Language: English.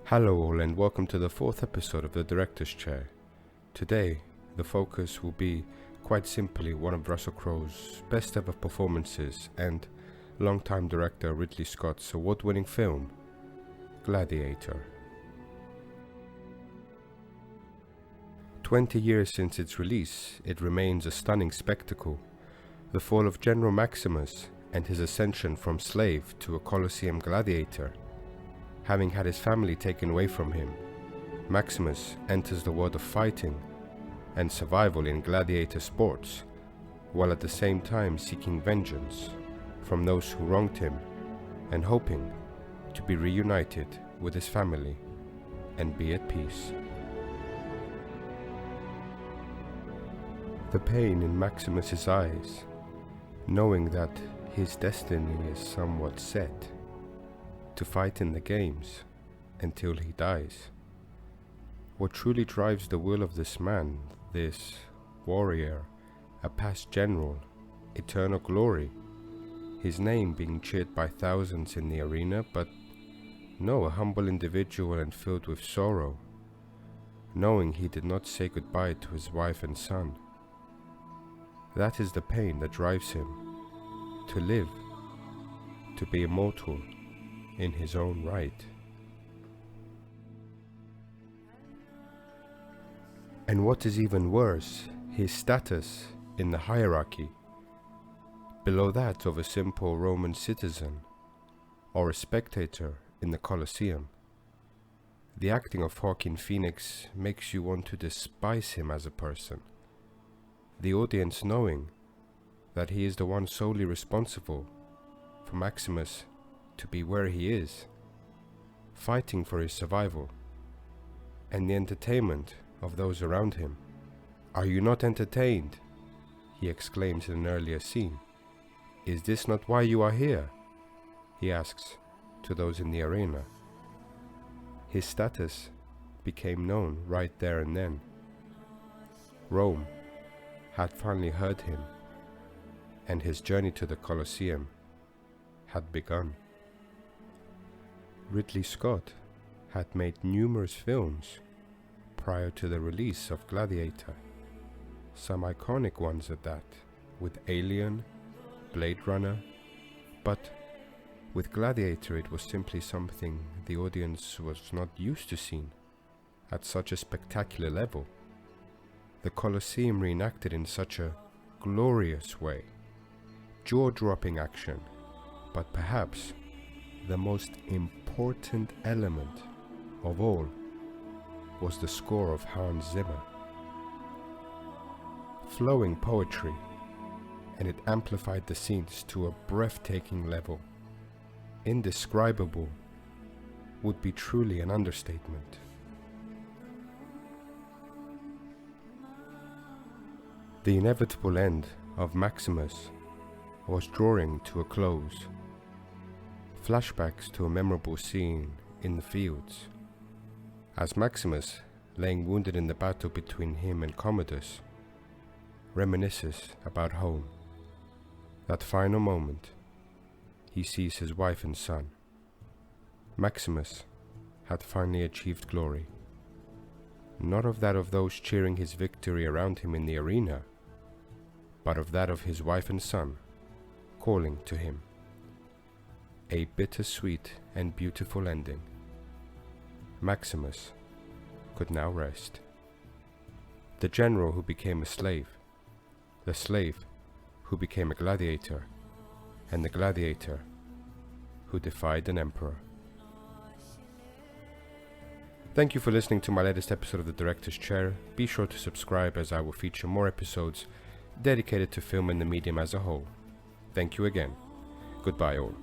Hello all and welcome to the fourth episode of The Director's Chair. Today, the focus will be quite simply one of Russell Crowe's best ever performances and longtime director Ridley Scott's award-winning film, Gladiator. 20 years since its release, it remains a stunning spectacle. The fall of General Maximus and his ascension from slave to a Colosseum gladiator. Having had his family taken away from him, Maximus enters the world of fighting and survival in gladiator sports, while at the same time seeking vengeance from those who wronged him and hoping to be reunited with his family and be at peace. The pain in Maximus's eyes, knowing that his destiny is somewhat set, to fight in the games until he dies. What truly drives the will of this man, this warrior, a past general, eternal glory, his name being cheered by thousands in the arena, but no, a humble individual and filled with sorrow, knowing he did not say goodbye to his wife and son. That is the pain that drives him to live, to be immortal in his own right. And what is even worse, his status in the hierarchy, below that of a simple Roman citizen or a spectator in the Colosseum. The acting of Joaquin Phoenix makes you want to despise him as a person. The audience knowing that he is the one solely responsible for Maximus to be where he is, fighting for his survival, and the entertainment of those around him. "Are you not entertained?" he exclaims in an earlier scene. "Is this not why you are here?" he asks to those in the arena. His status became known right there and then. Rome had finally heard him, and his journey to the Colosseum had begun. Ridley Scott had made numerous films prior to the release of Gladiator, some iconic ones at that, with Alien, Blade Runner, but with Gladiator it was simply something the audience was not used to seeing at such a spectacular level. The Colosseum reenacted in such a glorious way, jaw-dropping action, but perhaps the most important element of all was the score of Hans Zimmer. Flowing poetry, and it amplified the scenes to a breathtaking level. Indescribable would be truly an understatement. The inevitable end of Maximus was drawing to a close. Flashbacks to a memorable scene in the fields, as Maximus, laying wounded in the battle between him and Commodus, reminisces about home. That final moment, he sees his wife and son. Maximus had finally achieved glory, not of that of those cheering his victory around him in the arena, but of that of his wife and son calling to him. A bittersweet and beautiful ending. Maximus could now rest. The general who became a slave, the slave who became a gladiator, and the gladiator who defied an emperor. Thank you for listening to my latest episode of The Director's Chair. Be sure to subscribe as I will feature more episodes dedicated to film and the medium as a whole. Thank you again. Goodbye all.